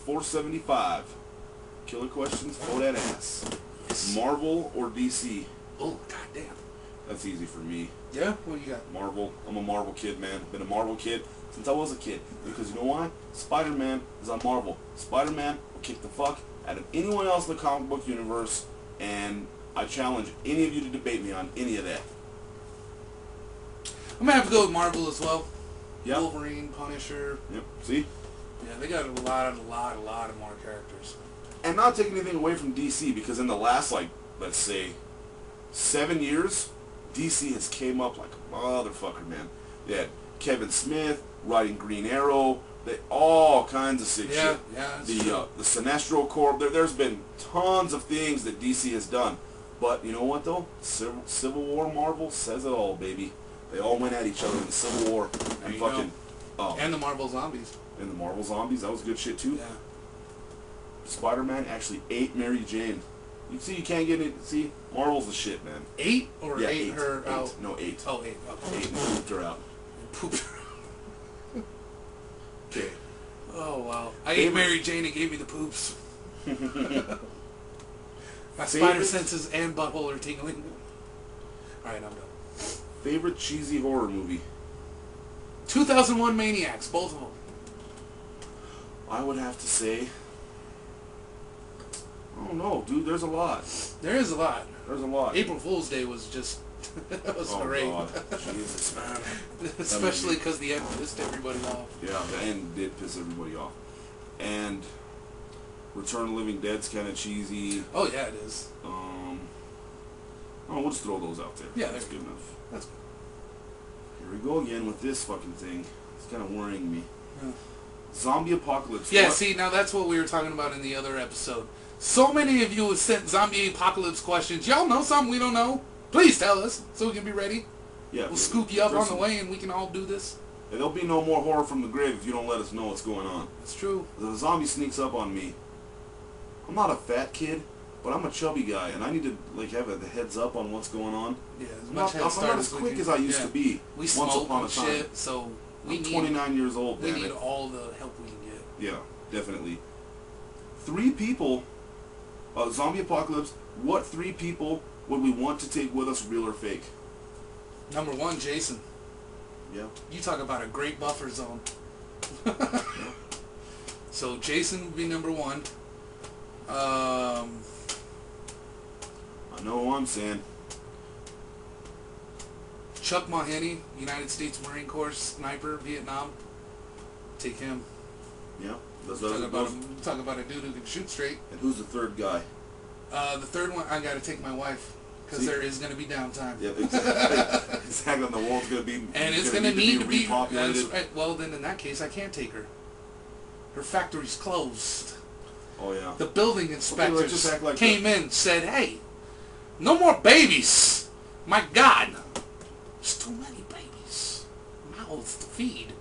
475. Killer questions for that ass. Marvel or DC? Oh, goddamn. That's easy for me. Yeah? What you got? Marvel. I'm a Marvel kid, man. Been a Marvel kid since I was a kid. Because you know why? Spider-Man is on Marvel. Spider-Man will kick the fuck out of anyone else in the comic book universe, and I challenge any of you to debate me on any of that. I'm going to have to go with Marvel as well. Yeah. Wolverine, Punisher. Yep. See? Yeah, they got a lot of more characters. And not taking anything away from DC, because in the last, like, let's say, 7 years, DC has came up like a motherfucker, man. They had Kevin Smith writing Green Arrow, all kinds of sick shit. Yeah, the Sinestro Corps. There's been tons of things that DC has done. But you know what, though? Civil War Marvel says it all, baby. They all went at each other in the Civil War. And fucking... and the Marvel Zombies. And the Marvel Zombies. That was good shit, too. Yeah. Spider-Man actually ate Mary Jane. You see, you can't get it. See, Marvel's the shit, man. 8 or yeah, 8 her eight. out? No, 8. Oh, 8. Okay. 8 and pooped her out. Pooped her out. Okay. Oh, wow. I ate Mary Jane and gave me the poops. My spider senses and butthole are tingling. Alright, I'm done. Favorite cheesy horror movie? 2001 Maniacs, both of them. I would have to say... I don't know, dude. There's a lot. There is a lot. There's a lot. April Fool's Day was just... that was great. Oh, God. Jesus, man. Especially because the end pissed everybody off. Yeah, the end did piss everybody off. And Return of the Living Dead's kind of cheesy. Oh, yeah, it is. Oh, we'll just throw those out there. Yeah, that's good enough. That's good. Here we go again with this fucking thing. It's kind of worrying me. Yeah. Zombie apocalypse. Yeah, see, now that's what we were talking about in the other episode. So many of you have sent zombie apocalypse questions. Y'all know something we don't know? Please tell us so we can be ready. Yeah, we'll scoop you up on the way and we can all do this. There'll be no more horror from the grave if you don't let us know what's going on. It's true. The zombie sneaks up on me. I'm not a fat kid, but I'm a chubby guy, and I need to like have the heads up on what's going on. Yeah, as I'm much not as quick as I used to be. We once smoke upon a and time. shit, so I'm 29 years old. We need all the help we can get. Yeah, definitely. 3 people. Zombie apocalypse. What 3 people would we want to take with us, real or fake? Number 1, Jason. Yeah. You talk about a great buffer zone. Yeah. So Jason would be number 1. I know what I'm saying. Chuck Mahoney, United States Marine Corps sniper, Vietnam. Take him. Yeah. Talk about a dude who can shoot straight. And who's the 3rd guy? The 3rd one, I got to take my wife. Because there is going to be downtime. Yeah, exactly. Exactly. The world's going to be... And it's going to need to be repopulated. That's right. Well, then in that case, I can't take her. Her factory's closed. Oh, yeah. The building inspectors like came in, said, hey, no more babies. My God. There's too many babies. Mouths to feed.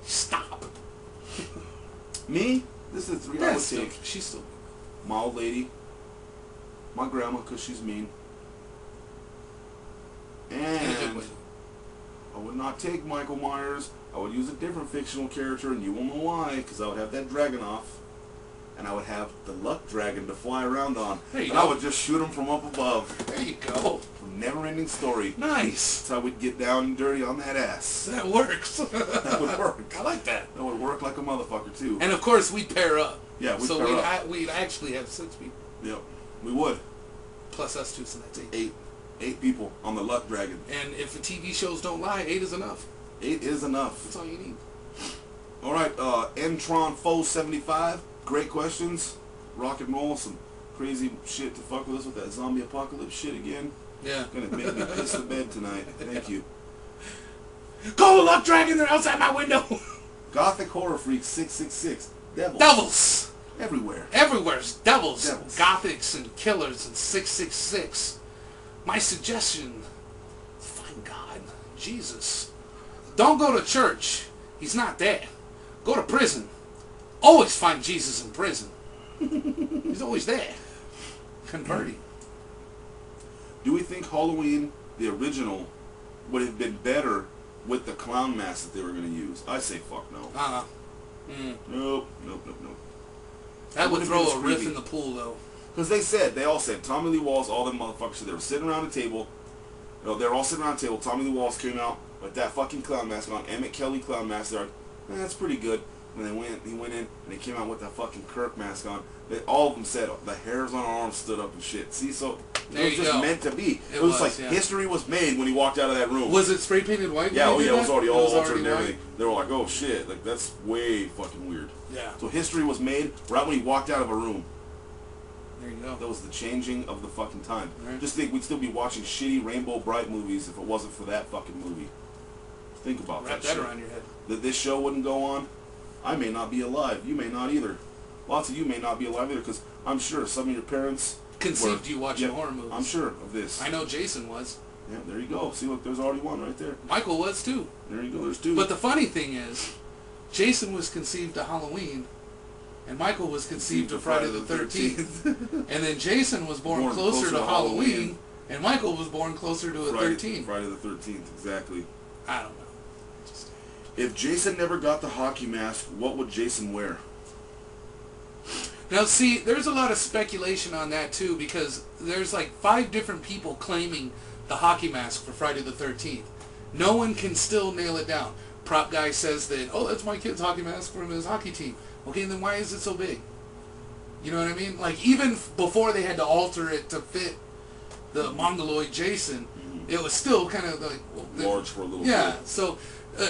Stop. Me? This is 3 I would take. She's still... My old lady. My grandma, because she's mean. And I would not take Michael Myers. I would use a different fictional character, and you will know why, because I would have that Dragunov, and I would have the Luck Dragon to fly around on. And I would just shoot him from up above. There you go. Never-ending story. Nice. That's how we'd get down and dirty on that ass. That works. That would work. I like that. That would work like a motherfucker, too. And, of course, we'd pair up. Yeah, we'd pair up. We'd actually have 6 people. Yep, we would. Plus us 2, so that's 8. 8 people on the Luck Dragon. And if the TV shows don't lie, 8 is enough. 8 is enough. That's all you need. All right, Entron Foe 75. Great questions. Rock and roll. Some crazy shit to fuck with us with that zombie apocalypse shit again. Yeah. Gonna make me piss the bed tonight. Thank you. Call the Luck Dragon, they're outside my window. Gothic Horror Freak 666. Devils. Devils. Everywhere. Everywhere's devils. Devils. Gothics and killers and 666. My suggestion, find God. Jesus. Don't go to church. He's not there. Go to prison. Always find Jesus in prison. He's always there. Converting. Do we think Halloween, the original, would have been better with the clown mask that they were going to use? I say fuck no. Nope. That would wouldn't throw be a as riff creepy. in the pool, though. Because they all said, Tommy Lee Wallace, all them motherfuckers said they were sitting around the table. You know, they were all sitting around the table. Tommy Lee Wallace came out with that fucking clown mask on, Emmett Kelly clown mask. They're like, that's pretty good. When he went in, and they came out with that fucking Kirk mask on. All of them said the hairs on our arms stood up and shit. See, so There it was you just go. meant to be. It was was, like yeah. history was made when he walked out of that room. Was it spray painted white? Yeah, when oh they yeah, did it was that? already all altered already and white? everything. They were like, oh shit, like that's way fucking weird. Yeah. So history was made right when he walked out of a room. There you go. That was the changing of the fucking time. Right. Just think, we'd still be watching shitty Rainbow Bright movies if it wasn't for that fucking movie. Think about Wrap that that shit. around your head. That this show wouldn't go on. I may not be alive. You may not either. Lots of you may not be alive either, because I'm sure some of your parents Conceived were- you watching yeah, horror movies. I'm sure of this. I know Jason was. Yeah, there you go. See, look, there's already one right there. Michael was too. There you go. There's two. But the funny thing is, Jason was conceived to Halloween, and Michael was conceived to Friday the 13th. And then Jason was born closer to Halloween, and Michael was born closer to a 13th. Friday the 13th, exactly. I don't know. If Jason never got the hockey mask, what would Jason wear? Now, see, there's a lot of speculation on that, too, because there's like 5 different people claiming the hockey mask for Friday the 13th. No one can still nail it down. Prop guy says that, oh, that's my kid's hockey mask from his hockey team. Okay, then why is it so big? You know what I mean? Like, even before they had to alter it to fit the Mongoloid Jason, it was still kind of like... Well, Large for a little yeah, kid. so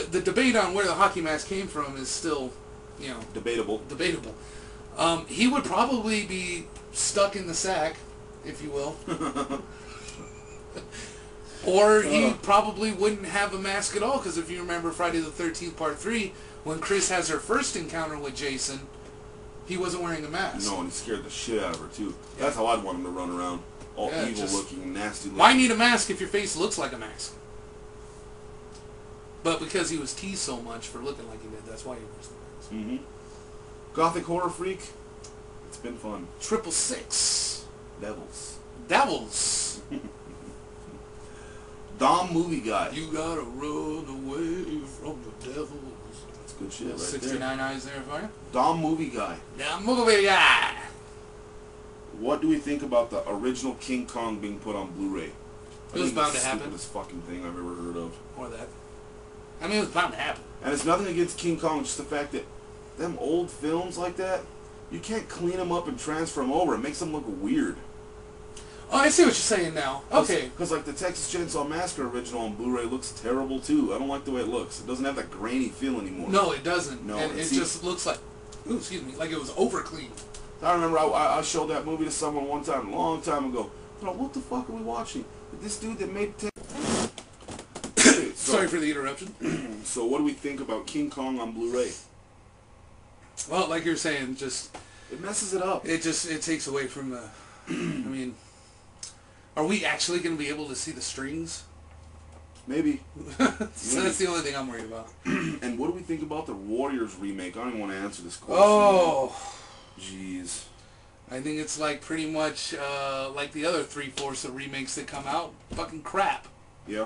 the debate on where the hockey mask came from is still, you know... Debatable. He would probably be stuck in the sack, if you will. Or he probably wouldn't have a mask at all, because if you remember Friday the 13th Part 3, when Chris has her first encounter with Jason, he wasn't wearing a mask. No, and he scared the shit out of her, too. That's how I'd want him to run around. All Yeah, evil-looking, nasty-looking. Why need a mask if your face looks like a mask? But because he was teased so much for looking like he did, that's why he wears the mask. Gothic Horror Freak? It's been fun. 666. Devils. Devils. Dom Movie Guy. You gotta run away from the devils. That's good shit right 69 there. eyes there for you. Dom Movie Guy. Yeah, movie guy. What do we think about the original King Kong being put on Blu-ray? It was bound to happen. Stupidest fucking thing I've ever heard of. Or that. I mean, it was bound to happen. And it's nothing against King Kong, just the fact that them old films like that, you can't clean them up and transfer them over. It makes them look weird. Oh, I see what you're saying now. Okay. Because like the Texas Chainsaw Massacre original on Blu-ray looks terrible too. I don't like the way it looks. It doesn't have that grainy feel anymore. No, it doesn't. No, and it see- just looks like, ooh, excuse me, like it was over clean. I remember I showed that movie to someone one time, a long time ago. I thought, what the fuck are we watching? This dude that made... Sorry for the interruption. So what do we think about King Kong on Blu-ray? Well, like you're saying, just It messes it up. it takes away from the. I mean, are we actually going to be able to see the strings? Maybe. So that's the only thing I'm worried about. And what do we think about the Warriors remake? I don't even want to answer this question. Oh, Jeez. I think it's like pretty much like the other 3/4 of remakes that come out. Fucking crap. Yeah.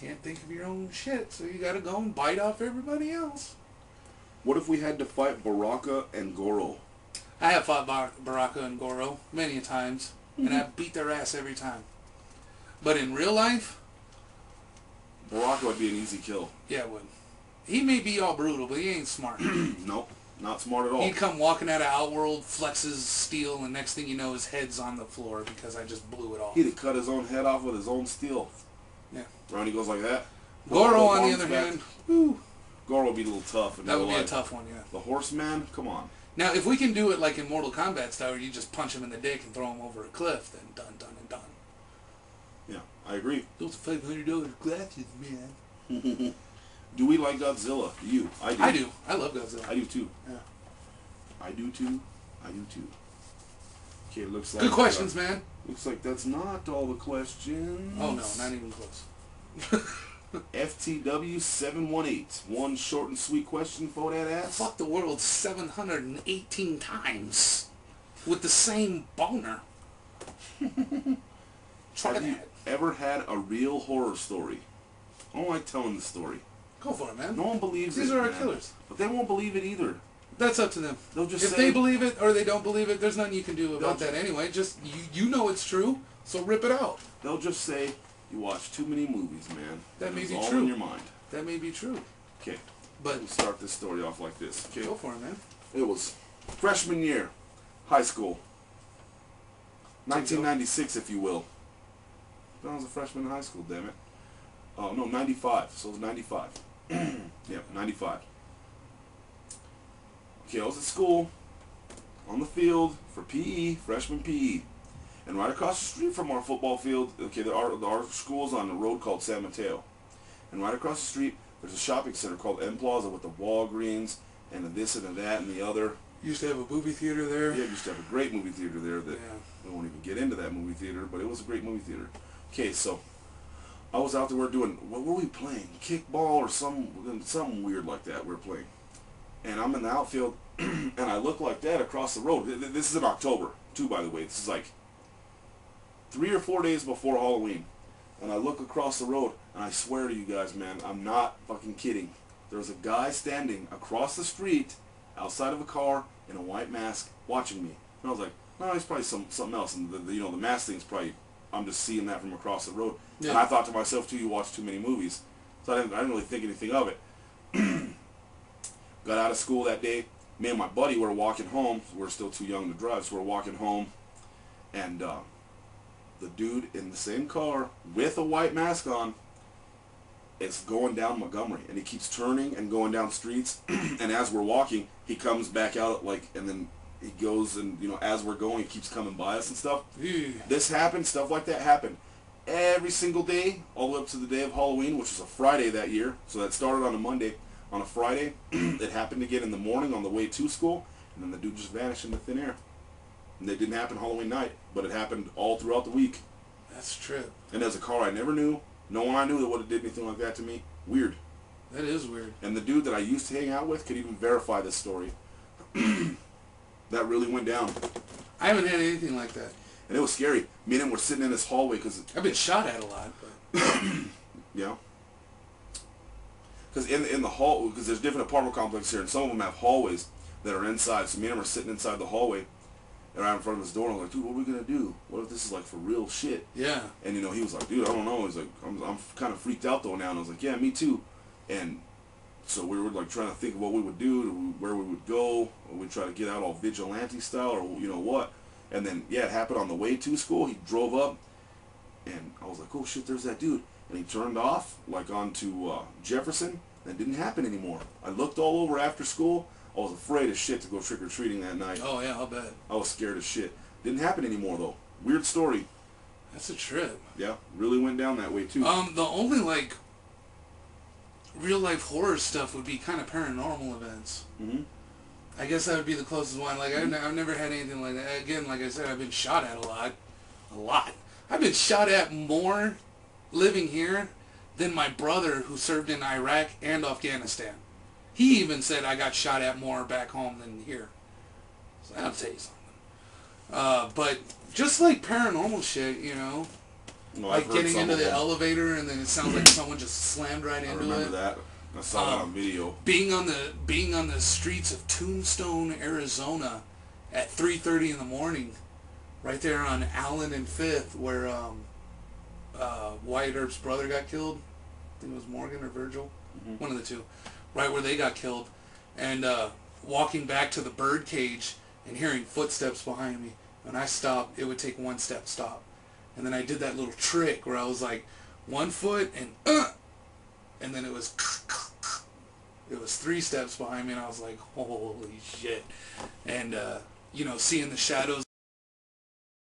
Can't think of your own shit, so you got to go and bite off everybody else. What if we had to fight Baraka and Goro? I have fought Baraka and Goro many a times, and I've beat their ass every time. But in real life, Baraka would be an easy kill. yeah, it would. He may be all brutal, but he ain't smart. Nope. Not smart at all. He'd come walking out of Outworld, flexes steel, and next thing you know, his head's on the floor because I just blew it off. He'd have cut his own head off with his own steel. Yeah. Ronnie goes like that. Goro, on the Arms other back. hand, whew, Goro would be a little tough. In that would real be a life. tough one, yeah. The Horseman? Come on. Now, if we can do it like in Mortal Kombat style, where you just punch him in the dick and throw him over a cliff, then done, done, and done. Yeah, I agree. Those are $500 glasses, man. Do we like Godzilla? You. I do. I do. I love Godzilla. I do too. Yeah. I do too. I do too. Okay, looks like... Good questions, man. Looks like that's not all the questions. Oh, no, not even close. FTW 718. One short and sweet question for that ass. Fuck the world 718 times with the same boner. Try Have you that. ever had a real horror story? I don't like telling the story. Go for it, man. No one believes it. These are our man. killers. But they won't believe it either. That's up to them. They'll just if say, they believe it or they don't believe it, there's nothing you can do about They'll that anyway. Just you know it's true, so rip it out. they'll just say you watch too many movies, man. That may It's be all true. in your mind. That may be true. Okay, But we'll start this story off like this. Okay, go for it, man. it was freshman year, high school, 1996, if you will. I was a freshman in high school, damn it. Oh no, 95. So it was 95. Yep, 95. Okay, I was at school, on the field for PE, freshman PE. And right across the street from our football field, okay, our school's on a road called San Mateo. And right across the street, there's a shopping center called M Plaza with the Walgreens and a this and a that and the other. Used to have a movie theater there. Yeah, we used to have a great movie theater there that Yeah. we won't even get into that movie theater, but it was a great movie theater. Okay, so I was out there, we were doing, what were we playing? Kickball or something weird like that we were playing. And I'm in the outfield, and I look like that across the road. This is in October, too, by the way. This is like 3 or 4 days before Halloween. And I look across the road, and I swear to you guys, man, I'm not fucking kidding. There was a guy standing across the street, outside of a car, in a white mask, watching me. And I was like, no, it's probably something else. And the mask thing's probably, I'm just seeing that from across the road. Yeah. And I thought to myself, too, you watch too many movies. So I didn't really think anything of it. Got out of school that day. Me and my buddy were walking home. We're still too young to drive, so we're walking home. And the dude in the same car with a white mask on is going down Montgomery. And he keeps turning and going down streets. And as we're walking, he comes back out, and then he goes and, as we're going, he keeps coming by us and stuff. Ew. This happened, stuff like that happened every single day, all the way up to the day of Halloween, which was a Friday that year. So that started on a Monday. On a Friday, it happened again in the morning on the way to school, and then the dude just vanished into thin air. And it didn't happen Halloween night, but it happened all throughout the week. That's a trip. And as a car I never knew, no one I knew that would have did anything like that to me. Weird. That is weird. And the dude that I used to hang out with could even verify this story. That really went down. I haven't had anything like that. And it was scary. Me and him were sitting in this hallway because... I've been shot at a lot, but... Yeah. Because in the hall, because there's different apartment complexes here, and some of them have hallways that are inside. So me and him are sitting inside the hallway, right in front of his door, and I'm like, dude, what are we gonna do? What if this is like for real shit? Yeah. And he was like, dude, I don't know. He's like, I'm kind of freaked out though now. And I was like, yeah, me too. And so we were like trying to think of what we would do, where we would go. Or we'd try to get out all vigilante style, or what. And then yeah, it happened on the way to school. He drove up, and I was like, oh shit, there's that dude. And he turned off, like onto Jefferson, and it didn't happen anymore. I looked all over after school. I was afraid as shit to go trick-or-treating that night. Oh, yeah, I'll bet. I was scared as shit. Didn't happen anymore, though. Weird story. That's a trip. Yeah, really went down that way, too. The only, real-life horror stuff would be kind of paranormal events. Mm-hmm. I guess that would be the closest one. I've never had anything like that. Again, like I said, I've been shot at a lot. A lot. I've been shot at more living here than my brother who served in Iraq and Afghanistan. He even said I got shot at more back home than here. So I'll tell you something. But just like paranormal shit, Well, like I've heard getting some into of the them. elevator and then it sounds like someone just slammed right I into remember it. that. I saw that on video. Being on the streets of Tombstone, Arizona, at 3:30 in the morning, right there on Allen and Fifth, where Wyatt Earp's brother got killed. I think it was Morgan or Virgil, one of the two. Right where they got killed, and walking back to the bird cage and hearing footsteps behind me. When I stopped, it would take one step stop, and then I did that little trick where I was like 1 foot and then it was 3 steps behind me, and I was like, holy shit. And, seeing the shadows